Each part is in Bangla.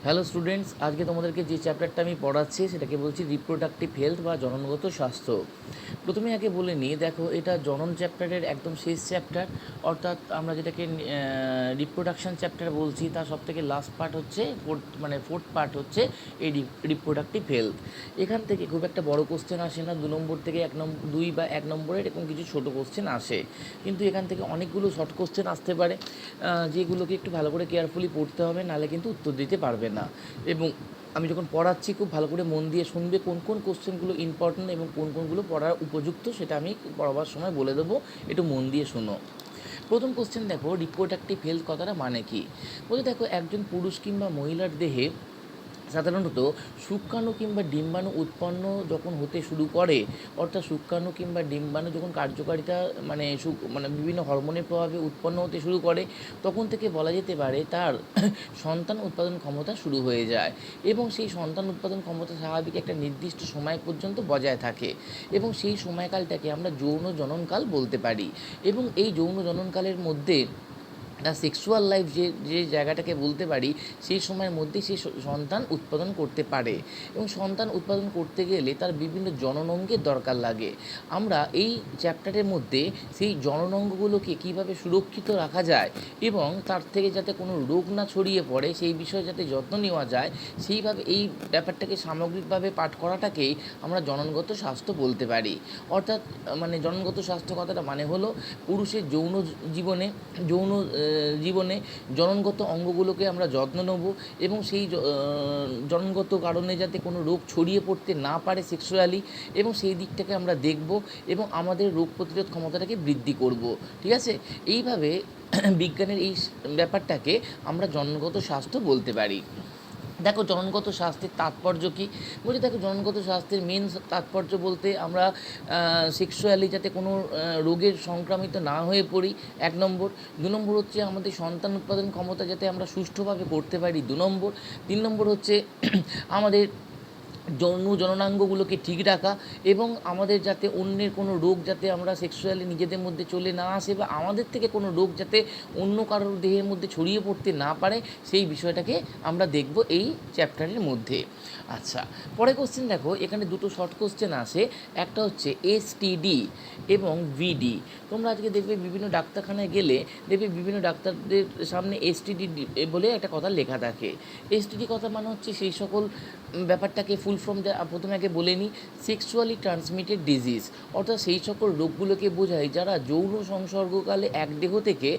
হ্যালো স্টুডেন্টস, আজকে তোমাদেরকে যে চ্যাপ্টারটা আমি পড়াচ্ছি সেটাকে বলছি রিপ্রোডাক্টিভ হেলথ বা জননগত স্বাস্থ্য। প্রথমে আগে বলে নিই, দেখো এটা জনন চ্যাপ্টারের একদম শেষ চ্যাপ্টার, অর্থাৎ আমরা যেটাকে রিপ্রোডাকশান চ্যাপ্টার বলছি তার সবথেকে লাস্ট পার্ট হচ্ছে ফোর্থ পার্ট হচ্ছে এই রিপ্রোডাক্টিভ হেলথ। এখান থেকে খুব একটা বড় কোশ্চেন আসে না, 2 নম্বর থেকে 2 বা 1 নম্বরের এরকম কিছু ছোটো কোশ্চেন আসে, কিন্তু এখান থেকে অনেকগুলো শর্ট কোশ্চেন আসতে পারে, যেগুলোকে একটু ভালো করে কেয়ারফুলি পড়তে হবে, নাহলে কিন্তু উত্তর দিতে পারবে না। এবং আমি যখন পড়াচ্ছি খুব ভালো করে মন দিয়ে শুনবে, কোন কোন কোশ্চেনগুলো ইম্পর্ট্যান্ট এবং কোন কোনগুলো পড়ার উপযুক্ত সেটা আমি পড়াবার সময় বলে দেবো, একটু মন দিয়ে শোনো। প্রথম কোশ্চেন দেখো, রিপ্রোডাক্টিভ হেলথ কথাটা মানে কি। বলতে দেখো, একজন পুরুষ কিংবা মহিলার দেহে সাধারণত শুক্রাণু কিংবা ডিম্বাণু উৎপন্ন যখন হতে শুরু করে, অর্থাৎ শুক্রাণু কিংবা ডিম্বাণু যখন কার্যকারিতা মানে বিভিন্ন হরমোনের প্রভাবে উৎপন্ন হতে শুরু করে, তখন থেকে বলা যেতে পারে তার সন্তান উৎপাদন ক্ষমতা শুরু হয়ে যায়, এবং সেই সন্তান উৎপাদন ক্ষমতা স্বাভাবিক একটা নির্দিষ্ট সময় পর্যন্ত বজায় থাকে, এবং সেই সময়কালটাকে আমরা যৌন জননকাল বলতে পারি। এবং এই যৌন জননকালের মধ্যে সেক্সুয়াল লাইফ যে যে জায়গাটাকে বলতে পারি, সেই সময়ের মধ্যেই সে সন্তান উৎপাদন করতে পারে, এবং সন্তান উৎপাদন করতে গেলে তার বিভিন্ন জননঙ্গের দরকার লাগে। আমরা এই চ্যাপ্টারের মধ্যে সেই জননঙ্গগুলোকে কীভাবে সুরক্ষিত রাখা যায় এবং তার থেকে যাতে কোনো রোগ না ছড়িয়ে পড়ে সেই বিষয়ে যাতে যত্ন নেওয়া যায়, সেইভাবে এই ব্যাপারটাকে সামগ্রিকভাবে পাঠ করাটাকেই আমরা জননগত স্বাস্থ্য বলতে পারি। অর্থাৎ জননগত স্বাস্থ্য কথাটা মানে হলো পুরুষের জীবনে জননগত অঙ্গগুলোকে আমরা যত্ন নেব, এবং সেই জননগত কারণে যাতে কোনো রোগ ছড়িয়ে পড়তে না পারে সেক্সুয়ালি, এবং সেই দিকটাকে আমরা দেখব, এবং আমাদের রোগ প্রতিরোধ ক্ষমতাটাকে বৃদ্ধি করব। ঠিক আছে, এইভাবে বিজ্ঞানের এই ব্যাপারটাকে আমরা জননগত স্বাস্থ্য বলতে পারি। দেখো, জননগত স্বাস্থ্যের তাৎপর্য কী। বলছি দেখো, জননগত স্বাস্থ্যের মেন তাৎপর্য বলতে আমরা সেক্সুয়ালি যাতে কোনো রোগের সংক্রামিত না হয়ে পড়ি, 1 নম্বর। 2 নম্বর হচ্ছে আমাদের সন্তান উৎপাদন ক্ষমতা যাতে আমরা সুষ্ঠুভাবে করতে পারি, 2 নম্বর। 3 নম্বর হচ্ছে আমাদের জননাঙ্গগুলোকে ঠিক রাখা, এবং আমাদের যাতে অন্যের কোনো রোগ যাতে আমরা সেক্সুয়ালি নিজেদের মধ্যে চলে না আসে, বা আমাদের থেকে কোনো রোগ যাতে অন্য কারোর দেহের মধ্যে ছড়িয়ে পড়তে না পারে, সেই বিষয়টাকে আমরা দেখব এই চ্যাপ্টারের মধ্যে। আচ্ছা, পরে কোশ্চেন দেখো, এখানে দুটো শর্ট কোশ্চেন আসে, একটা হচ্ছে এসটিডি এবং ভিডি। তোমরা আজকে দেখবে বিভিন্ন ডাক্তারখানায় গেলে দেখবে বিভিন্ন ডাক্তারদের সামনে এসটিডি বলে একটা কথা লেখা থাকে। এসটিডি কথা মানে হচ্ছে সেই সকল ব্যাপারটাকে ফুল ফর্ম প্রথমে আগে বলে নিই, সেক্সুয়ালি ট্রান্সমিটেড ডিজিজ, অর্থাৎ সেই সকল রোগগুলোকে বোঝায় যারা যৌন সংসর্গকালে এক দেহ থেকে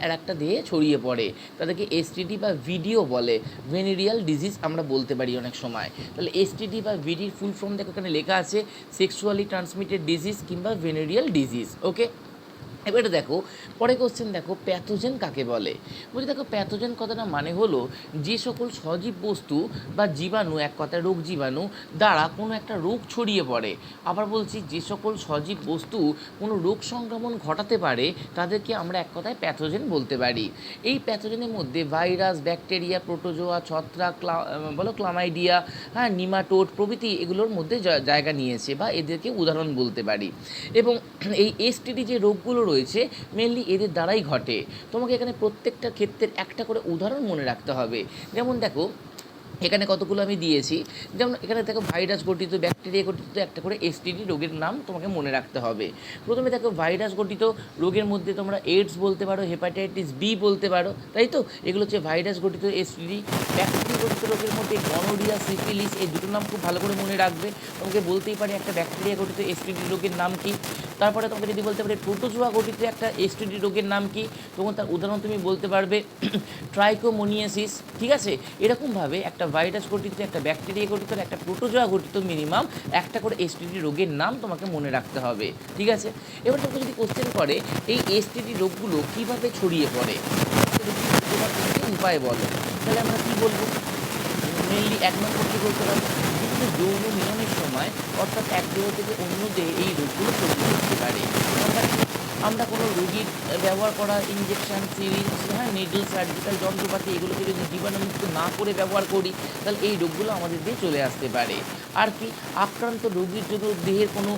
আর একটা দেহে ছড়িয়ে পড়ে, তাদেরকে এসটিডি বা ভিডিও বলে, ভেনেরিয়াল ডিজিজ আমরা বলতে পারি অনেক সময়। তাহলে এসটিডি বা ভিডির ফুল ফর্ম দেখো এখানে লেখা আছে, সেক্সুয়ালি ট্রান্সমিটেড ডিজিজ কিংবা ভেনেরিয়াল ডিজিজ। ওকে, এবারে দেখো পরে কোশ্চেন দেখো, প্যাথোজেন কাকে বলে। বলছি দেখো, প্যাথোজেন কথাটা মানে হলো যে সকল সজীব বস্তু বা জীবাণু, এক কথায় রোগ জীবাণু দ্বারা কোনো একটা রোগ ছড়িয়ে পড়ে। আবার বলছি, যে সকল সজীব বস্তু কোনো রোগ সংক্রমণ ঘটাতে পারে তাদেরকে আমরা এক কথায় প্যাথোজেন বলতে পারি। এই প্যাথোজেনের মধ্যে ভাইরাস, ব্যাকটেরিয়া, প্রোটোজোয়া, ছত্রাক, ক্লামাইডিয়া, নিমাটোড প্রভৃতি এগুলোর মধ্যে জায়গা নিয়েছে, বা এদেরকে উদাহরণ বলতে পারি। এবং এই এসটিডি যে রোগগুলো রয়েছে মেনলি এদের দ্বারাই ঘটে। তোমাকে এখানে প্রত্যেকটা ক্ষেত্রের একটা করে উদাহরণ মনে রাখতে হবে। যেমন দেখো, এখানে কতগুলো আমি দিয়েছি, যেমন এখানে দেখো ভাইরাস গঠিত, ব্যাকটেরিয়া গঠিত একটা করে এসটিডি রোগের নাম তোমাকে মনে রাখতে হবে। প্রথমে দেখো, ভাইরাস গঠিত রোগের মধ্যে তোমরা এইডস বলতে পারো, হেপাটাইটিস বি বলতে পারো, তাই তো? এগুলো হচ্ছে ভাইরাস গঠিত এসটিডি। ব্যাকটেরিয়া গঠিত রোগের মধ্যে গনোরিয়া, সিফিলিস, এই দুটো নাম খুব ভালো করে মনে রাখবে। তোমাকে বলতেই পারে একটা ব্যাকটেরিয়া গঠিত এসটিডি রোগের নাম কি। তারপরে তোমাকে যদি বলতে পারে প্রোটোজোয়া গঠিত একটা এসটিডি রোগের নাম কি, তখন তার উদাহরণ তুমি বলতে পারবে ট্রাইকোমোনিয়াসিস। ঠিক আছে, এরকমভাবে একটা ভাইরাস গঠিত, একটা ব্যাকটেরিয়া গঠিত, একটা প্রোটোজোয়া গঠিত মিনিমাম একটা করে এসটিডি রোগের নাম তোমাকে মনে রাখতে হবে। ঠিক আছে, এবার তোমাকে যদি কোশ্চেন করে এই এসটিডি রোগগুলো কীভাবে ছড়িয়ে পড়ে, উপায় বলো, তাহলে আমরা কী বলবো? মেনলি 1 নম্বর কী বলতে পারি, বিভিন্ন যৌন মিলনের সময়, অর্থাৎ এক দেহ থেকে অন্য দেহে এই রোগগুলো ছড়িয়ে পড়তে পারে। আমরা কোনো রোগীর ব্যবহার করা ইঞ্জেকশন, সিরিঞ্জ, হ্যাঁ, নিডল, সার্জিক্যাল যন্ত্রপাতি এগুলোকে যদি জীবাণুমুক্ত না করে ব্যবহার করি, তাহলে এই রোগগুলো আমাদের দিয়ে চলে আসতে পারে। আর কি, আক্রান্ত রোগীর যদি দেহের কোনো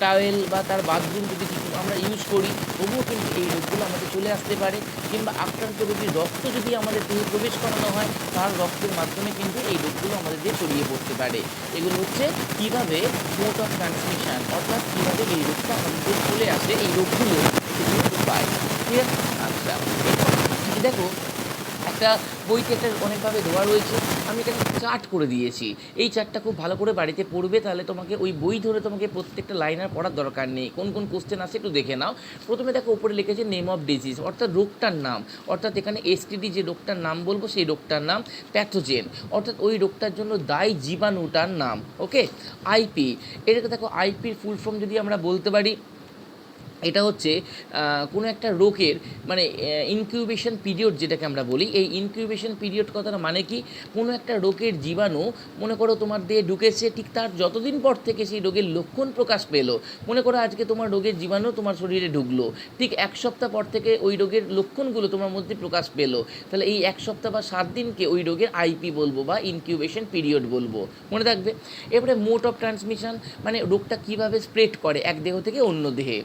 টাওয়েল বা তার বাথরুম যদি আমরা ইউজ করি, তবুও কিন্তু এই রোগগুলো আমাদের চলে আসতে পারে। কিংবা আক্রান্ত রোগীর রক্ত যদি আমাদের দেহে প্রবেশ করানো হয়, তার রক্তের মাধ্যমে কিন্তু এই রোগগুলো আমাদের দিয়ে ছড়িয়ে পড়তে পারে। এগুলো হচ্ছে কীভাবে মোড অফ ট্রান্সমিশন, অর্থাৎ কীভাবে এই রোগটা আমাদের দিয়ে চলে আসে, এই রোগগুলো এগুলো উপায়। ঠিক আছে? আচ্ছা, দেখো একটা বইতে একটা অনেকভাবে দেওয়া রয়েছে, আমি এখানে চার্ট করে দিয়েছি। এই চার্টটা খুব ভালো করে বাড়িতে পড়বে, তাহলে তোমাকে ওই বই ধরে তোমাকে প্রত্যেকটা লাইন আর পড়ার দরকার নেই। কোন কোন কোশ্চেন আছে একটু দেখে নাও। প্রথমে দেখো উপরে লিখেছে নেম অফ ডিজিজ, অর্থাৎ রোগটার নাম, অর্থাৎ এখানে এসটিডি যে রোগটার নাম বলবো সেই রোগটার নাম। প্যাথোজেন, অর্থাৎ ওই রোগটার জন্য দায়ী জীবাণুটার নাম। ওকে, আইপি, এটাকে দেখো আইপির ফুল ফর্ম যদি আমরা বলতে পারি, এটা হচ্ছে কোনো একটা রোগের মানে ইনকিউবেশন পিরিয়ড যেটাকে আমরা বলি। এই ইনকিউবেশন পিরিয়ড কথাটা মানে কি, কোনো একটা রোগের জীবাণু মনে করো তোমার দেহে ঢুকেছে, ঠিক তার যতদিন পর থেকে সেই রোগের লক্ষণ প্রকাশ পেলো, মনে করো আজকে তোমার রোগের জীবাণু তোমার শরীরে ঢুকলো, ঠিক 1 সপ্তাহ পর থেকে ওই রোগের লক্ষণগুলো তোমার মধ্যে প্রকাশ পেলো, তাহলে এই 1 সপ্তাহ বা 7 দিনকে ওই রোগের আইপি বলবো বা ইনকিউবেশন পিরিয়ড বলবো, মনে থাকবে। এরপরে মোড অফ ট্রান্সমিশন, মানে রোগটা কীভাবে স্প্রেড করে এক দেহ থেকে অন্য দেহে।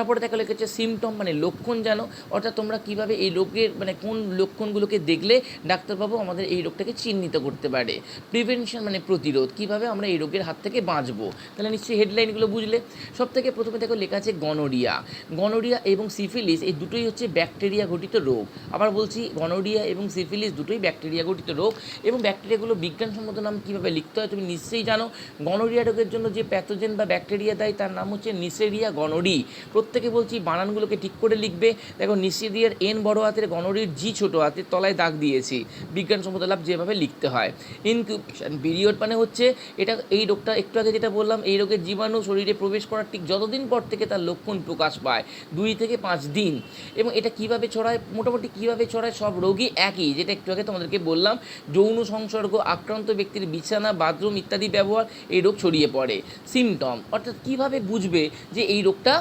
তারপরে দেখা লিখেছে সিমটম, মানে লক্ষণ জানো, অর্থাৎ তোমরা কীভাবে এই রোগের মানে কোন লক্ষণগুলোকে দেখলে ডাক্তারবাবু আমাদের এই রোগটাকে চিহ্নিত করতে পারে। প্রিভেনশন, মানে প্রতিরোধ, কীভাবে আমরা এই রোগের হাত থেকে বাঁচবো। তাহলে নিশ্চয়ই হেডলাইনগুলো বুঝলে। সব থেকে প্রথমে দেখো লেখা আছে গনোরিয়া। গনোরিয়া এবং সিফিলিস এই দুটোই হচ্ছে ব্যাকটেরিয়া ঘটিত রোগ। আবার বলছি, গনোরিয়া এবং সিফিলিস দুটোই ব্যাকটেরিয়া ঘটিত রোগ। এবং ব্যাকটেরিয়াগুলো বিজ্ঞানসম্মত নাম কীভাবে লিখতে হয় তুমি নিশ্চয়ই জানো। গনোরিয়া রোগের জন্য যে প্যাথোজেন বা ব্যাকটেরিয়া দেয় তার নাম হচ্ছে নিসেরিয়া গনোরি। প্রত্যেকে বলছি বানানগুলোকে ঠিক করে লিখবে। দেখো নিসেরিয়ার এন বড় হাতের, গনোরির জি ছোটো হাতের, তলায় দাগ দিয়েছি, বিজ্ঞানসম্মত লাভ যেভাবে লিখতে হয়। ইনকিউবেশন পিরিয়ড মানে হচ্ছে এটা, এই রোগটা একটু আগে যেটা বললাম, এই রোগের জীবাণু শরীরে প্রবেশ করার ঠিক যতদিন পর থেকে তার লক্ষণ প্রকাশ পায়, 2 থেকে 5 দিন। এবং এটা কীভাবে ছড়ায়, মোটামুটি কীভাবে ছড়ায় সব রোগই একই, যেটা একটু আগে তোমাদেরকে বললাম, যৌন সংসর্গ, আক্রান্ত ব্যক্তির বিছানা, বাথরুম ইত্যাদি ব্যবহার, এই রোগ ছড়িয়ে পড়ে। সিমটম, অর্থাৎ কীভাবে বুঝবে যে এই রোগটা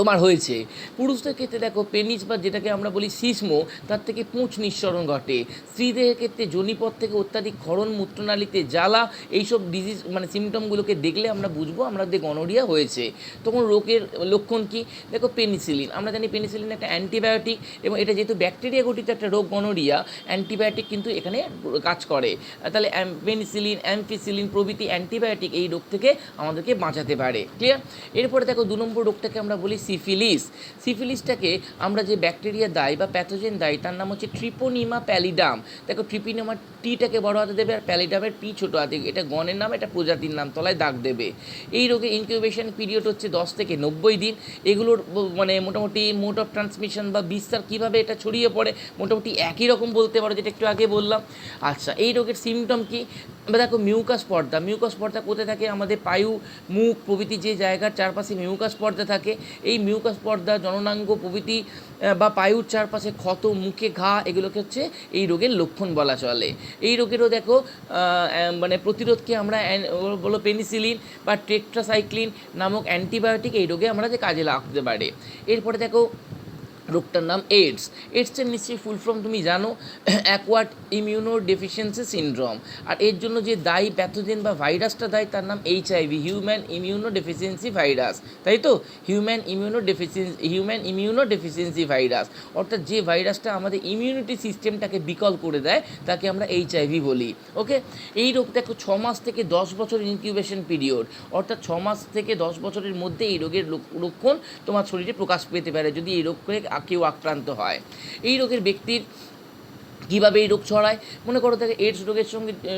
তোমার হয়েছে। পুরুষদের ক্ষেত্রে দেখো পেনিস বা যেটাকে আমরা বলি সিসমো, তার থেকে পুঁচ নিঃসরণ ঘটে। স্ত্রীদের ক্ষেত্রে যোনিপথ থেকে অত্যাধিক ক্ষরণ, মূত্রনালীতে জ্বালা, এইসব ডিজিজ মানে সিমটমগুলোকে দেখলে আমরা বুঝবো আমাদের গনোরিয়া হয়েছে। তখন রোগের লক্ষণ কি, দেখো পেনিসিলিন, আমরা জানি পেনিসিলিন একটা অ্যান্টিবায়োটিক, এবং এটা যেহেতু ব্যাকটেরিয়া গঠিত একটা রোগ গনোরিয়া, অ্যান্টিবায়োটিক কিন্তু এখানে কাজ করে। তাহলে পেনিসিলিন, অ্যাম্পিসিলিন প্রভৃতি অ্যান্টিবায়োটিক এই রোগ থেকে আমাদেরকে বাঁচাতে পারে। ক্লিয়ার? এরপরে দেখো 2 নম্বর রোগটাকে আমরা বলি সিফিলিস। সিফিলিসটাকে আমরা যে ব্যাকটেরিয়া দায়ী বা প্যাথোজেন দায়ী তার নাম হচ্ছে ট্রিপোনিমা প্যালিডাম। দেখো ট্রিপোনিমা টিটাকে বড় হাতে দেবে আর প্যালিডামের পি ছোটো হাতে, এটা গণের নাম, এটা প্রজাতির নাম, তলায় দাগ দেবে। এই রোগে ইনকিউবেশন পিরিয়ড হচ্ছে 10 থেকে 90 দিন। এগুলোর মানে মোটামুটি মোড অফ ট্রান্সমিশন বা বিস্তার কীভাবে এটা ছড়িয়ে পড়ে মোটামুটি একই রকম বলতে পারো, যেটা একটু আগে বললাম। আচ্ছা, এই রোগের সিমটম কি, দেখো মিউকাস পর্দা। মিউকাস পর্দা কোথায় থাকে, আমাদের পায়ু, মুখ প্রভৃতি যে জায়গার চারপাশে মিউকাস পর্দা থাকে, এই মিউকাস পর্দা, জননাঙ্গ প্রভৃতি বা পায়ুর চারপাশে ক্ষত, মুখে ঘা, এগুলোকে হচ্ছে এই রোগের লক্ষণ বলা চলে। এই রোগেরও দেখো মানে প্রতিরোধকে আমরা বলো পেনিসিলিন বা টেট্রাসাইক্লিন নামক অ্যান্টিবায়োটিক এই রোগে আমরা যে কাজে লাগতে পারে। এরপরে দেখো রোগটার নাম এইডস। এইডসের নিশ্চয়ই ফুল ফর্ম তুমি জানো, অ্যাকোয়ার্ড ইমিউনো ডেফিসিয়েন্সি সিনড্রোম। আর এর জন্য যে দায়ী প্যাথোজেন বা ভাইরাসটা দায়ী তার নাম HIV, human immuno deficiency virus, তাই তো? হিউম্যান ইমিউনো ডেফিসিয়েন্সি ভাইরাস, অর্থাৎ যে ভাইরাসটা আমাদের ইমিউনিটি সিস্টেমটাকে বিকল করে দেয় তাকে আমরা এইচআইভি বলি। ওকে, এই রোগ দেখো 6 মাস থেকে 10 বছর ইনকিউবেশন পিরিয়ড, অর্থাৎ 6 মাস থেকে 10 বছরের মধ্যে এই রোগের লক্ষণ তোমার শরীরে প্রকাশ পেতে পারে যদি এই রোগ করে কেউ আক্রান্ত হয়। এই রোগের ব্যক্তির কীভাবে এই রোগ ছড়ায়, মনে করো দেখো এইডস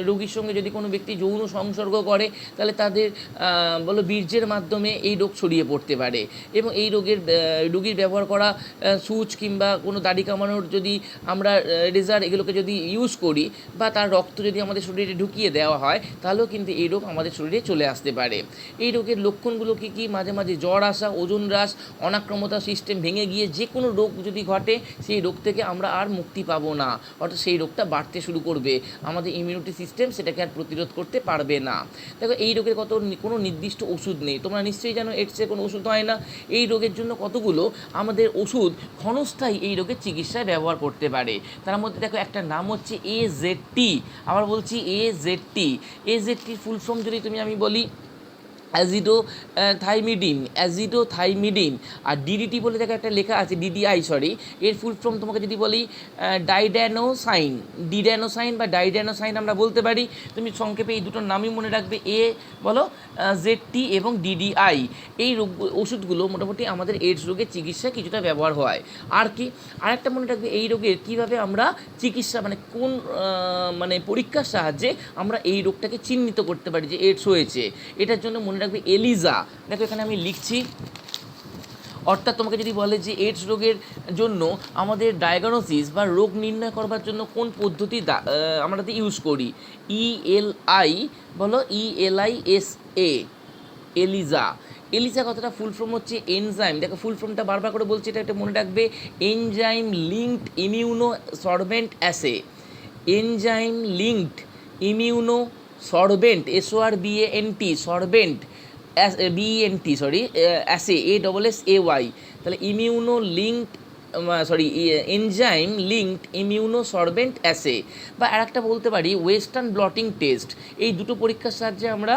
রোগীর সঙ্গে যদি কোনো ব্যক্তি যৌন সংসর্গ করে, তাহলে তাদের বলো বীর্যের মাধ্যমে এই রোগ ছড়িয়ে পড়তে পারে। এবং এই রোগীর ব্যবহার করা সুচ কিংবা কোনো দাড়ি কামানোর যদি আমরা রেজার এগুলোকে যদি ইউজ করি বা তার রক্ত যদি আমাদের শরীরে ঢুকিয়ে দেওয়া হয়, তাহলেও কিন্তু এই রোগ আমাদের শরীরে চলে আসতে পারে। এই রোগের লক্ষণগুলো কী কী, মাঝে মাঝে জ্বর আসা, ওজন হ্রাস, অনাক্রমতা সিস্টেম ভেঙে গিয়ে যে কোনো রোগ যদি ঘটে সেই রোগ থেকে আমরা আর মুক্তি পাবো না। অর্থাৎ সেই রোগটা বাড়তে শুরু করবে, আমাদের ইমিউনিটি সিস্টেম সেটাকে আর প্রতিরোধ করতে পারবে না। দেখো এই রোগের কোনো নির্দিষ্ট ওষুধ নেই, তোমরা নিশ্চয়ই জানো এইডসের কোনো ওষুধ হয় না। এই রোগের জন্য কতগুলো আমাদের ওষুধ ক্ষণস্থায়ী এই রোগের চিকিৎসায় ব্যবহার করতে পারে। তার মধ্যে দেখো একটা নাম হচ্ছে AZT, আবার বলছি AZT। AZTর ফুল ফর্ম যদি আমি বলি অ্যাজিডোথাইমিডিন। আর ডিডিটি বলে দেখো একটা লেখা আছে, DDI সরি, এর ফুল ফর্ম তোমাকে যদি বলি ডিড্যানোসাইন বা ডাইড্যানোসাইন আমরা বলতে পারি। তুমি সংক্ষেপে এই দুটোর নামই মনে রাখবে, ZT এবং DDI। এই ওষুধগুলো মোটামুটি আমাদের এইডস রোগের চিকিৎসায় কিছুটা ব্যবহার হয়। আর কি আরেকটা মনে রাখবে, এই রোগের কীভাবে আমরা চিকিৎসা কোন পরীক্ষার সাহায্যে আমরা এই রোগটাকে চিহ্নিত করতে পারি যে এইডস হয়েছে। এটার জন্য মনে রাখবে ELISA। দেখো এখানে আমি লিখছি, অর্থাৎ তোমাকে যদি বলে যে এইডস রোগের জন্য আমাদের ডায়াগনোসিস বা রোগ নির্ণয় করবার জন্য কোন পদ্ধতি আমরা ইউজ করি, ELISA, ELISA কথাটা ফুল ফর্ম হচ্ছে এনজাইম। দেখো ফুল ফর্মটা বারবার করে বলছি, এটা মনে রাখবে, enzyme linked immuno sorbent as. Enzyme linked immuno sorbent, SORBANT, sorbent BENT sorry, as ASSAY। তাহলে immuno linked enzyme linked immuno sorbent as, বা আরেকটা বলতে পারি ওয়েস্টার্ন ব্লটিং টেস্ট। এই দুটো পরীক্ষার সাহায্যে আমরা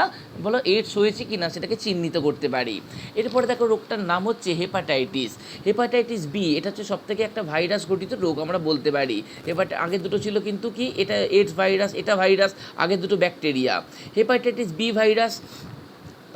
এইডস হয়েছে কি না সেটাকে চিহ্নিত করতে পারি। এরপরে দেখো রোগটার নাম হচ্ছে হেপাটাইটিস বি। এটা হচ্ছে সবথেকে একটা ভাইরাস গঠিত রোগ আমরা বলতে পারি। আগের দুটো ছিল কিন্তু কি, এটা এইডস ভাইরাস, এটা ভাইরাস, আগের দুটো ব্যাকটেরিয়া। হেপাটাইটিস বি ভাইরাস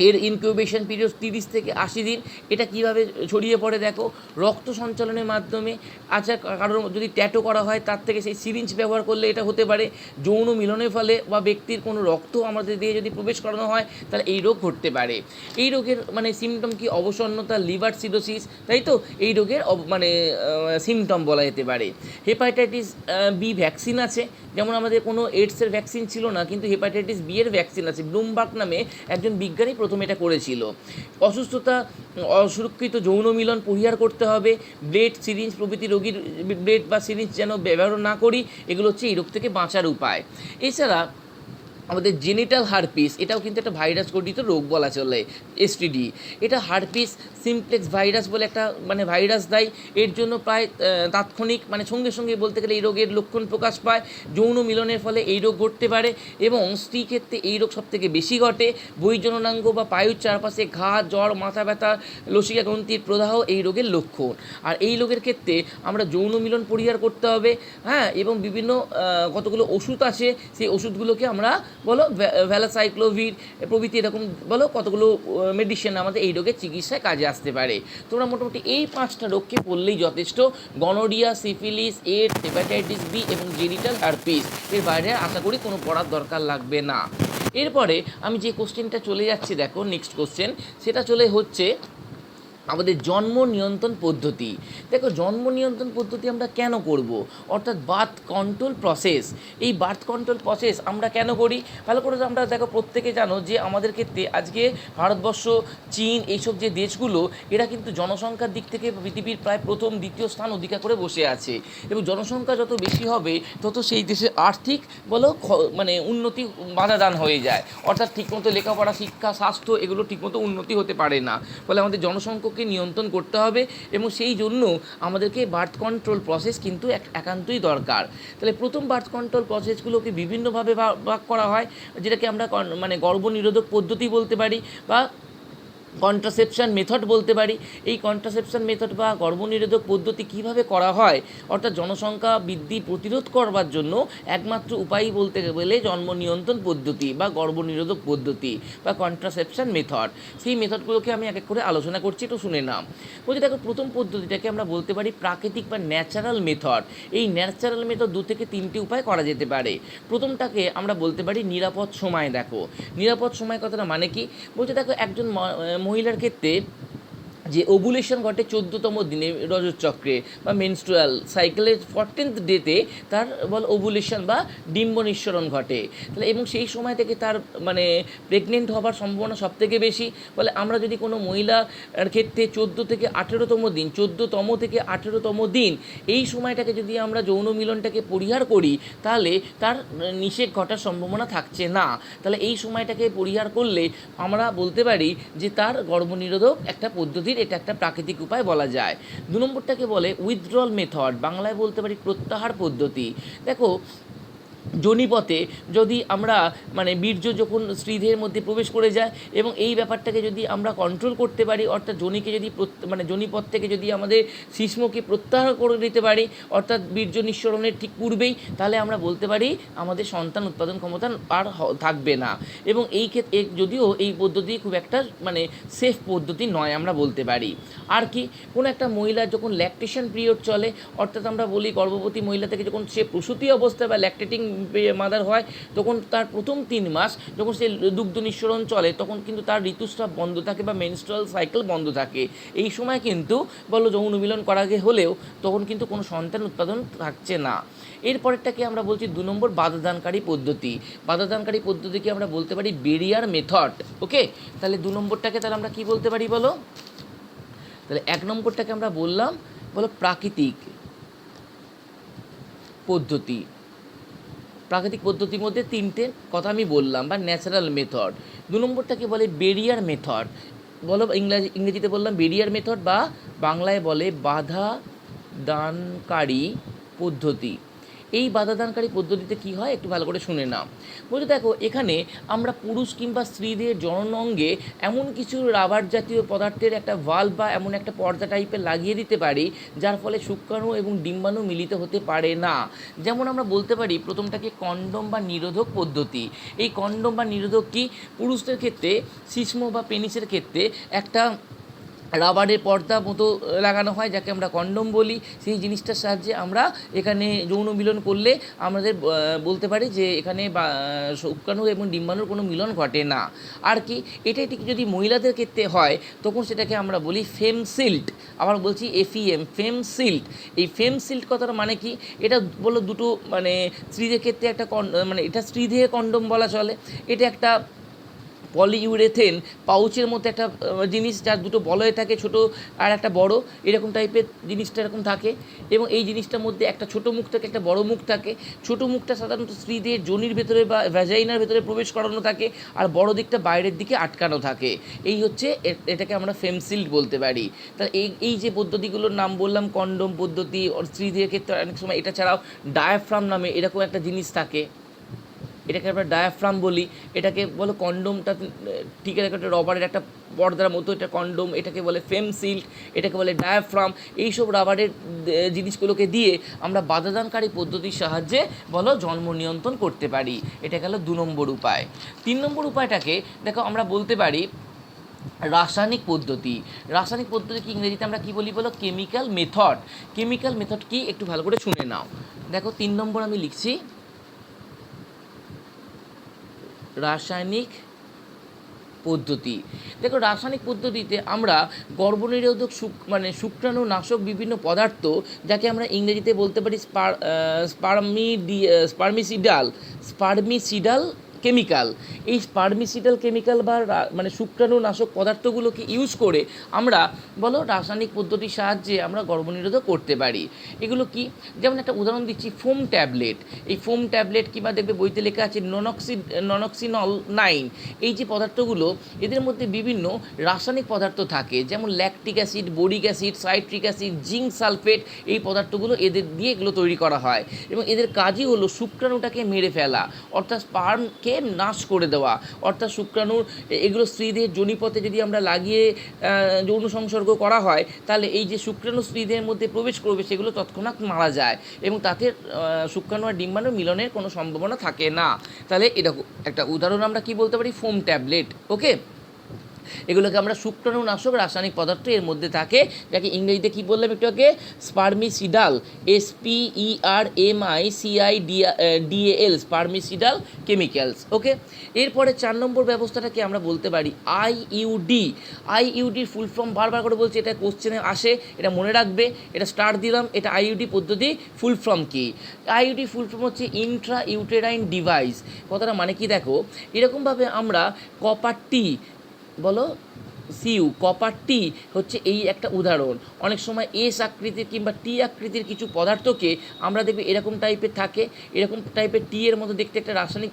এর ইনকিউবেশন পিরিয়ড 30 থেকে 80 দিন। এটা কিভাবে ছড়িয়ে পড়ে দেখো, রক্ত সঞ্চালনের মাধ্যমে। আচ্ছা, কারোর যদি ট্যাটু করা হয় তার থেকে সেই সিরিঞ্জ ব্যবহার করলে এটা হতে পারে। যৌন মিলনের ফলে বা ব্যক্তির কোনো রক্ত আমাদের দিয়ে যদি প্রবেশ করানো হয় তাহলে এই রোগ ঘটতে পারে। এই রোগের সিমটম কি, অবসন্নতা, লিভার সিরোসিস, তাই তো এই রোগের সিমটম বলা যেতে পারে। হেপাটাইটিস বি ভ্যাকসিন আছে, যেমন আমাদের কোনো এইডসের ভ্যাকসিন ছিল না, কিন্তু হেপাটাইটিস বি এর ভ্যাকসিন আছে। ব্লুমবার্গ নামে একজন বিজ্ঞানী প্রথমে এটা করেছিল। অসুস্থতা, অসুরক্ষিত যৌন মিলন পরিহার করতে হবে। ব্লেড, সিরিঞ্জ প্রভৃতি রোগীর ব্লেড বা সিরিঞ্জ যেন ব্যবহার না করি, এগুলো হচ্ছে এই রোগ থেকে বাঁচার উপায়। এছাড়া আমাদের জেনিটাল হারপিস, এটাও কিন্তু একটা ভাইরাস গঠিত রোগ বলা চলে, STD। এটা হারপিস সিমপ্লেক্স ভাইরাস বলে একটা ভাইরাস দেয়। এর জন্য প্রায় তাৎক্ষণিক সঙ্গে সঙ্গে বলতে গেলে এই রোগের লক্ষণ প্রকাশ পায়। যৌন মিলনের ফলে এই রোগ ঘটতে পারে এবং স্ত্রী ক্ষেত্রে এই রোগ সবথেকে বেশি ঘটে। বহির্জননাঙ্গ বা পায়ুর চারপাশে ঘা, জ্বর, মাথা ব্যথা, লসিকা গ্রন্থির প্রদাহ এই রোগের লক্ষণ। আর এই রোগের ক্ষেত্রে আমরা যৌন মিলন পরিহার করতে হবে, হ্যাঁ, এবং বিভিন্ন কতগুলো ওষুধ আছে, সেই ওষুধগুলোকে আমরা ভ্যালাসাইক্লোভির প্রভৃতি এরকম কতগুলো মেডিসিন আমাদের এই রোগের চিকিৎসায় কাজে আসতে পারে। তোমরা মোটামুটি এই 5টা রোগকে পড়লেই যথেষ্ট। Gonorrhoea, syphilis, AIDS, hepatitis B এবং জেনিটাল হারপিস। এর বাইরে আশা করি কোনো পড়ার দরকার লাগবে না। এরপরে আমি যে কোশ্চেনটা চলে যাচ্ছি, দেখো নেক্সট কোশ্চেন, সেটা হচ্ছে আমাদের জন্ম নিয়ন্ত্রণ পদ্ধতি। দেখো জন্ম নিয়ন্ত্রণ পদ্ধতি আমরা কেন করব, অর্থাৎ বার্থ কন্ট্রোল প্রসেস। এই বার্থ কন্ট্রোল প্রসেস আমরা কেন করি, ভালো করে আমরা দেখো প্রত্যেকে জানো যে আমাদের ক্ষেত্রে আজকে ভারতবর্ষ, চীন, এইসব যে দেশগুলো, এরা কিন্তু জনসংখ্যার দিক থেকে পৃথিবীর প্রায় প্রথম, দ্বিতীয় স্থান অধিকার করে বসে আছে। এবং জনসংখ্যা যত বেশি হবে তত সেই দেশের আর্থিক উন্নতি বাধাদান হয়ে যায়। অর্থাৎ ঠিকমতো লেখাপড়া, শিক্ষা, স্বাস্থ্য এগুলো ঠিকমতো উন্নতি হতে পারে না। ফলে আমাদের জনসংখ্যাকে নিয়ন্ত্রণ করতে হবে এবং সেই জন্য আমাদেরকে বার্থ কন্ট্রোল প্রসেস কিন্তু একান্তই দরকার। তাহলে প্রথম বার্থ কন্ট্রোল প্রসেসগুলোকে বিভিন্নভাবে ভাগ করা হয়, যেটাকে আমরা গর্ভনিরোধক পদ্ধতি বলতে পারি বা কন্ট্রাসেপশন মেথড বলতে পারি। এই কন্ট্রাসেপশন মেথড বা গর্ভনিরোধক পদ্ধতি কিভাবে করা হয়, অর্থাৎ জনসংখ্যা বৃদ্ধি প্রতিরোধ করবার জন্য একমাত্র উপায় বলতে গেলে জন্ম নিয়ন্ত্রণ পদ্ধতি বা গর্ভনিরোধক পদ্ধতি বা কন্ট্রাসেপশন মেথড। সেই মেথডগুলোকে আমি এক এক করে আলোচনা করছি, একটু শুনে নাও। বলছি দেখো, প্রথম পদ্ধতিটাকে আমরা বলতে পারি প্রাকৃতিক বা ন্যাচারাল মেথড। এই ন্যাচারাল মেথড 2 থেকে 3টি উপায় করা যেতে পারে। প্রথমটাকে আমরা বলতে পারি নিরাপদ সময়। দেখো নিরাপদ সময় কথাটা মানে কি, বলছে দেখো একজন মহিলার ক্ষেত্রে যে ওভুলেশন ঘটে 14তম দিনে রজতচক্রে বা মেনস্ট্রুয়াল সাইকেলের 14th ডেতে তার ওভুলেশন বা ডিম্ব নিঃসরণ ঘটে। তাহলে এবং সেই সময় থেকে তার মানে প্রেগনেন্ট হবার সম্ভাবনা সবথেকে বেশি। বলে আমরা যদি কোনো মহিলার ক্ষেত্রে 14 থেকে 18তম দিন, 14তম থেকে 18তম দিন এই সময়টাকে যদি আমরা যৌন মিলনটাকে পরিহার করি, তাহলে তার নিষেক ঘটার সম্ভাবনা থাকছে না। তাহলে এই সময়টাকে পরিহার করলে আমরা বলতে পারি যে তার গর্ভনিরোধক একটা পদ্ধতির এটা একটা প্রাকৃতিক উপায় বলা যায়। 2 নম্বরটাকে বলে উইথড্রল মেথড, বাংলায় বলতে পারি প্রত্যাহার পদ্ধতি। দেখো যোনিপথে যদি আমরা মানে বীর্য যখন স্ত্রীদেহের মধ্যে প্রবেশ করে যায় এবং এই ব্যাপারটাকে যদি আমরা কন্ট্রোল করতে পারি, অর্থাৎ যোনিকে যদি মানে যোনিপথ থেকে যদি আমাদের শিশ্নকে প্রত্যাহার করে দিতে পারি, অর্থাৎ বীর্য নিঃসরণের ঠিক পূর্বেই, তাহলে আমরা বলতে পারি আমাদের সন্তান উৎপাদন ক্ষমতা আর থাকবে না। এবং এই ক্ষেত্রে যদিও এই পদ্ধতি খুব একটা মানে সেফ পদ্ধতি নয় আমরা বলতে পারি। আর কি, কোনো একটা মহিলার যখন ল্যাকটেশন পিরিয়ড চলে, অর্থাৎ আমরা বলি গর্ভবতী মহিলা থেকে যখন সে প্রসূতি অবস্থায় বা ল্যাকটেটিং মাদার হয়, তখন তার প্রথম 3 মাস যখন সে দুগ্ধ নিঃসরণ চলে, তখন কিন্তু তার ঋতুস্রাব বন্ধ থাকে বা মেনস্ট্রুয়াল সাইকেল বন্ধ থাকে। এই সময় কিন্তু যৌন মিলন করা হলেও তখন কিন্তু কোনো সন্তান উৎপাদন থাকছে না। এরপরেরটাকে আমরা বলছি 2 নম্বর বাধাদানকারী পদ্ধতি। বাধাদানকারী পদ্ধতিকে আমরা বলতে পারি বেরিয়ার মেথড। ওকে, তাহলে 2 নম্বরটাকে তাহলে আমরা কি বলতে পারি বলো? তাহলে 1 নম্বরটাকে আমরা বললাম প্রাকৃতিক পদ্ধতি। প্রাকৃতিক পদ্ধতির মধ্যে 3টে কথা আমি বললাম, বা ন্যাচারাল মেথড। 2 নম্বরটাকে বলে বেরিয়ার মেথড। ইংরেজিতে বললাম বেরিয়ার মেথড, বা বাংলায় বলে বাধা দানকারী পদ্ধতি। এই বাধাদানকারী পদ্ধতিতে কি হয় একটু ভালো করে শুনে নাও। বলতে দেখো, এখানে আমরা পুরুষ কিংবা স্ত্রীদের জনন অঙ্গে এমন কিছু রাবার জাতীয় পদার্থের একটা ভাল্ব বা এমন একটা পর্দা টাইপের লাগিয়ে দিতে পারি, যার ফলে শুক্রাণু এবং ডিম্বাণু মিলিত হতে পারে না। যেমন আমরা বলতে পারি প্রথমটাকে কন্ডম বা নিরোধক পদ্ধতি। এই কন্ডম বা নিরোধক কি, পুরুষদের ক্ষেত্রে শিশ্ন বা পেনিসের ক্ষেত্রে একটা রাবারের পর্দা মতো লাগানো হয়, যাকে আমরা কন্ডম বলি। সেই জিনিসটার সাহায্যে আমরা এখানে যৌন মিলন করলে আমাদের বলতে পারি যে এখানে শুক্রাণু এবং ডিম্বাণুর কোনো মিলন ঘটে না। আর কি, এটাই ঠিক যদি মহিলাদের ক্ষেত্রে হয়, তখন সেটাকে আমরা বলি ফেমসিল্ট। আবার বলছি FEM, ফেমসিল্ট। এই ফেমসিল্ট কথাটা মানে কি, এটা দুটো মানে স্ত্রীদের ক্ষেত্রে একটা মানে এটা স্ত্রীদেহে কন্ডম বলা চলে। এটা একটা পলিইউরেথেন পাউচের মতো একটা জিনিস, যার দুটো বলয় থাকে, ছোট আর একটা বড়, এরকম টাইপের জিনিসটা এরকম থাকে। এবং এই জিনিসটার মধ্যে একটা ছোট মুখ থাকে, একটা বড় মুখ থাকে। ছোট মুখটা সাধারণত স্ত্রীদের যোনির ভেতরে বা ভ্যাজাইনার ভেতরে প্রবেশ করানো থাকে, আর বড় দিকটা বাইরের দিকে আটকানো থাকে। এই হচ্ছে এটাকে আমরা ফেমসিল্ট বলতে পারি। তা এই যে পদ্ধতিগুলোর নাম বললাম, কন্ডম পদ্ধতি, স্ত্রীদের ক্ষেত্রে অনেক সময় এটা ছাড়াও ডায়াফ্রাম নামে এরকম একটা জিনিস থাকে, এটাকে আমরা ডায়াফ্রাম বলি। এটাকে কন্ডমটা ঠিক আছে একটা রবারের একটা পর্দার মতো, এটা কন্ডম, এটাকে বলে ফেমসিল্ট, এটাকে বলে ডায়াফ্রাম। এইসব রাবারের জিনিসগুলোকে দিয়ে আমরা বাধাদানকারী পদ্ধতির সাহায্যে জন্ম নিয়ন্ত্রণ করতে পারি। এটা গেল 2 নম্বর উপায়। 3 নম্বর উপায়টাকে দেখো আমরা বলতে পারি রাসায়নিক পদ্ধতি। রাসায়নিক পদ্ধতি কি ইংরেজিতে আমরা কি বলি কেমিক্যাল মেথড। কেমিক্যাল মেথড কি একটু ভালো করে শুনে নাও। দেখো 3 নম্বর আমি লিখছি রাসায়নিক পদ্ধতি। দেখো, রাসায়নিক পদ্ধতিতে আমরা গর্ভনিরোধক শুক্রাণু নাশক বিভিন্ন পদার্থ, যাকে আমরা ইংরেজিতে বলতে পারি স্পার্মিসিডাল কেমিক্যাল। এই স্পার্মিসিডাল কেমিক্যাল বা শুক্রাণু নাশক পদার্থগুলোকে ইউজ করে আমরা রাসায়নিক পদ্ধতির সাহায্যে আমরা গর্ভনিরোধক করতে পারি। এগুলো কি, যেমন একটা উদাহরণ দিচ্ছি, ফোম ট্যাবলেট। এই ফোম ট্যাবলেট কিংবা দেখবে বইতে লেখা আছে ননক্সিনল 9। এই যে পদার্থগুলো, এদের মধ্যে বিভিন্ন রাসায়নিক পদার্থ থাকে, যেমন lactic acid, boric acid, citric acid, zinc sulphate. এই পদার্থগুলো এদের দিয়ে এগুলো তৈরি করা হয়, এবং এদের কাজই হলো শুক্রাণুটাকে মেরে ফেলা, অর্থাৎ স্পার্মকে নাশ করে দেওয়া। অর্থাৎ শুক্রাণুর এগুলো স্ত্রীদের যোনিপথে যদি আমরা লাগিয়ে যৌন সংসর্গ করা হয়, তাহলে এই যে শুক্রাণু স্ত্রীদের মধ্যে প্রবেশ করবে, সেগুলো তৎক্ষণাৎ মারা যায়, এবং তাতে শুক্রাণু আর ডিম্বাণু মিলনের কোনো সম্ভাবনা থাকে না। তাহলে এরকম একটা উদাহরণ আমরা কি বলতে পারি, ফোম ট্যাবলেট। ওকে, এগুলোকে আমরা শুক্রাণুনাশক রাসায়নিক পদার্থ এর মধ্যে থাকে, যাকে ইংরেজিতে কী বললাম একটু আগে, স্পার্মিসিডাল, SPERMICIDAL, স্পার্মিসিডাল কেমিক্যালস। ওকে, এরপরে 4 নম্বর ব্যবস্থাটাকে আমরা বলতে পারি আইইউডি। আইইউডির ফুল ফর্ম বারবার করে বলছি, এটা কোশ্চেনে আসে, এটা মনে রাখবে, এটা স্টার দিলাম। এটা আইইউডি পদ্ধতি ফুল ফর্ম কি? আইইউডি ফুল ফর্ম হচ্ছে ইন্ট্রা ইউটেরাইন ডিভাইস। কথাটা মানে কি দেখো, এরকমভাবে আমরা কপার টি, বলো সিউ, কপার টি হচ্ছে এই একটা উদাহরণ। অনেক সময় এস আকৃতির কিংবা টি আকৃতির কিছু পদার্থকে আমরা দেখবে এরকম টাইপের থাকে, এরকম টাইপের টি এর মতো দেখতে একটা রাসায়নিক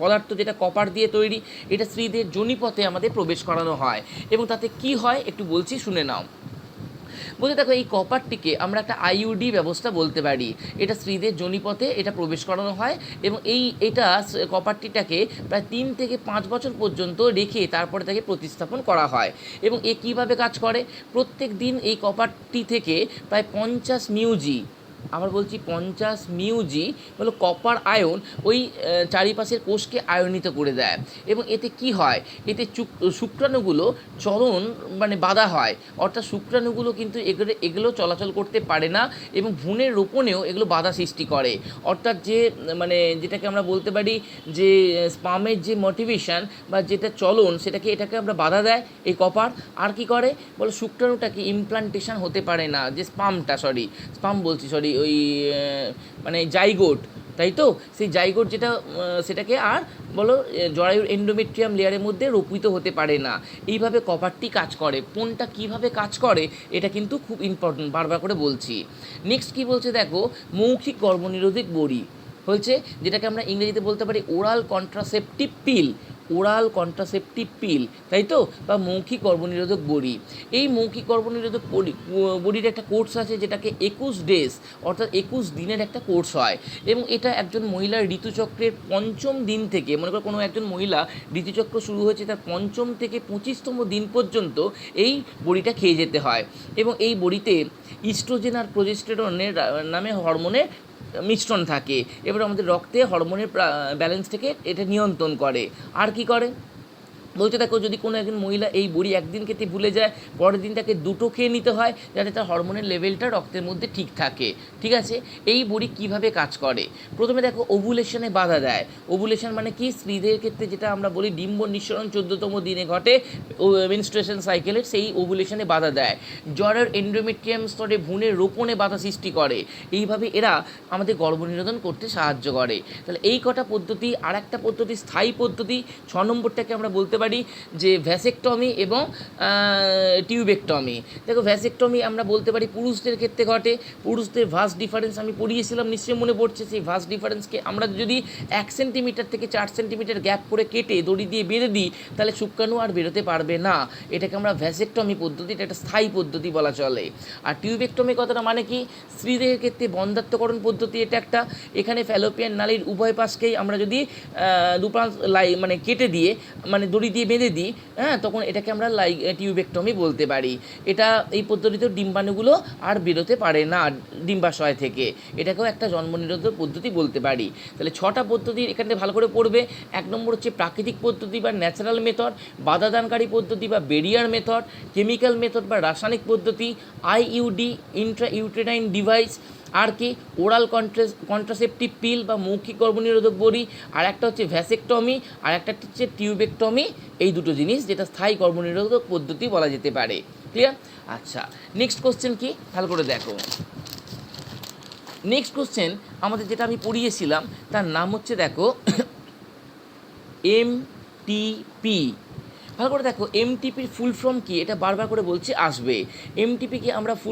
পদার্থ, যেটা কপার দিয়ে তৈরি। এটা স্ত্রীদের যোনিপথে আমাদের প্রবেশ করানো হয়, এবং তাতে কি হয় একটু বলছি, শুনে নাও। বলতে দেখো, এই কপারটিকে আমরা একটা আইইউডি ব্যবস্থা বলতে পারি। এটা স্ত্রীদের যোনিপথে এটা প্রবেশ করানো হয়, এবং এটা কপারটিটাকে প্রায় 3 থেকে 5 বছর পর্যন্ত রেখে তারপরে তাকে প্রতিস্থাপন করা হয়। এবং এ কীভাবে কাজ করে, প্রত্যেক দিন এই কপারটি থেকে প্রায় 50 মিউজি, আবার বলছি 50 মিউজি হলো কপার আয়ন, ওই চারিপাশের কোষকে আয়নিত করে দেয়। এবং এতে কি হয়, এতে শুক্রাণুগুলো চলন মানে বাধা হয়, অর্থাৎ শুক্রাণুগুলো কিন্তু এগুলো চলাচল করতে পারে না, এবং ভ্রূণের রোপণেও এগুলো বাধা সৃষ্টি করে। অর্থাৎ যে মানে যেটাকে আমরা বলতে পারি যে স্পামের যে মোটিভেশন বা যেটা চলন, এটাকে আমরা বাধা দেয় এই কপার। আর কি করে বলো, শুক্রাণুটাকে ইমপ্লান্টেশন হতে পারে না, যে স্পাম ওই মানে জাইগোট, তাই তো, সেই জাইগোট যেটা সেটাকে আর বলো জরায়ুর এন্ডোমেট্রিয়াম লেয়ারের মধ্যে রোপিত হতে পারে না। এইভাবে কপারটি কাজ করে। কোনটা কিভাবে কাজ করে এটা কিন্তু খুব ইম্পর্টেন্ট, বারবার করে বলছি। নেক্সট কি বলছে দেখো, মৌখিক গর্ভনিরোধক বড়ি হচ্ছে, যেটাকে আমরা ইংরেজিতে বলতে পারি oral contraceptive pill, oral contraceptive pill, তাই তো, বা মৌখিক গর্ভনিরোধক বড়ি। এই মৌখিক গর্ভনিরোধক বড়ির একটা কোর্স আছে, যেটাকে 21 ডেজ, অর্থাৎ 21 দিনের একটা কোর্স হয়। এবং এটা একজন মহিলার ঋতুচক্রের 5ম দিন থেকে, মনে করো কোনো একজন মহিলা ঋতুচক্র শুরু হয়েছে তার 5ম থেকে 25তম দিন পর্যন্ত এই বড়িটা খেয়ে যেতে হয়। এবং এই বড়িতে ইস্ট্রোজেন আর প্রোজেস্টেরনের নামে হরমোনের মিশ্রণ থাকে। এবার আমাদের রক্তে হরমোনের ব্যালেন্স থেকে এটা নিয়ন্ত্রণ করে। আর কি করে বলতে দেখো, যদি কোনো একজন মহিলা এই বড়ি একদিন খেতে ভুলে যায়, পরের দিন তাকে 2টো খেয়ে নিতে হয়, যাতে তার হরমোনের লেভেলটা রক্তের মধ্যে ঠিক থাকে। ঠিক আছে, এই বড়ি কিভাবে কাজ করে, প্রথমে দেখো ওভুলেশনে বাধা দেয়। ওভুলেশন মানে কি, স্ত্রীদের ক্ষেত্রে যেটা আমরা বলি ডিম্ব নিঃসরণ 14তম দিনে ঘটে, মেনস্ট্রুয়েশন সাইকেলের, সেই ওভুলেশনে বাধা দেয়। জরায়ুর এন্ডোমেট্রিয়াম স্তরে ভ্রূণের রোপণে বাধা সৃষ্টি করে। এইভাবে এরা আমাদের গর্ভনিরোধন করতে সাহায্য করে। তাহলে এই কটা পদ্ধতি। আর একটা পদ্ধতি স্থায়ী পদ্ধতি, 6 নম্বরটাকে আমরা বলতে পারি যে ভ্যাসেকটমি এবং টিউবেকটমি। দেখো, ভ্যাসেকটমি আমরা বলতে পারি পুরুষদের ক্ষেত্রে ঘটে। পুরুষদের ভাস ডিফারেন্স আমি পড়িয়েছিলাম, নিশ্চয়ই মনে পড়ছে। সেই ভাস ডিফারেন্সকে আমরা যদি 1 সেন্টিমিটার থেকে 4 সেন্টিমিটার গ্যাপ করে কেটে দড়ি দিয়ে বেঁধে দিই, তাহলে শুক্রাণু আর বেরোতে পারবে না। এটাকে আমরা ভ্যাসেকটমি পদ্ধতি, এটা একটা স্থায়ী পদ্ধতি বলা চলে। আর টিউবেকটমি কথাটা মানে কি, স্ত্রীদের ক্ষেত্রে বন্ধাত্মকরণ পদ্ধতি এটা একটা। এখানে ফ্যালোপিয়ান নালীর উভয় পাশকেই আমরা যদি দুপ্রান্ত মানে কেটে দিয়ে, মানে দড়ি দিয়ে বেঁধে দিই, হ্যাঁ, তখন এটাকে আমরা টিউবেকটমি বলতে পারি। এই পদ্ধতিতেও ডিম্বাণুগুলো আর বেরোতে পারে না ডিম্বাশয় থেকে। এটাকেও একটা জন্মনিরোধক পদ্ধতি বলতে পারি। তাহলে 6টা পদ্ধতি এখানে ভালো করে পড়বে। 1 নম্বর হচ্ছে প্রাকৃতিক পদ্ধতি বা ন্যাচারাল মেথড, বাধাদানকারী পদ্ধতি বা বেরিয়ার মেথড, কেমিক্যাল মেথড বা রাসায়নিক পদ্ধতি, আইইউডি ইন্ট্রা ইউটেরাইন ডিভাইস, আর কি ওরাল কন্ট্রাসেপটিভ পিল বা মৌখিক গর্ভনিরোধক বড়ি, আর একটা হচ্ছে ভ্যাসেকটমি, আর একটা হচ্ছে টিউবেকটমি। এই দুটো জিনিস যেটা স্থায়ী গর্ভনিরোধক পদ্ধতি বলা যেতে পারে। ক্লিয়ার? আচ্ছা, নেক্সট কোশ্চেন কি, ভালো করে দেখো। নেক্সট কোশ্চেন আমাদের যেটা আমি পড়িয়েছিলাম তার নাম হচ্ছে দেখো এমটিপি। ভালো করে দেখো, এমটিপির ফুল ফর্ম কি, এটা বারবার করে বলছি আসবে। এমটিপিকে আমরা ফুল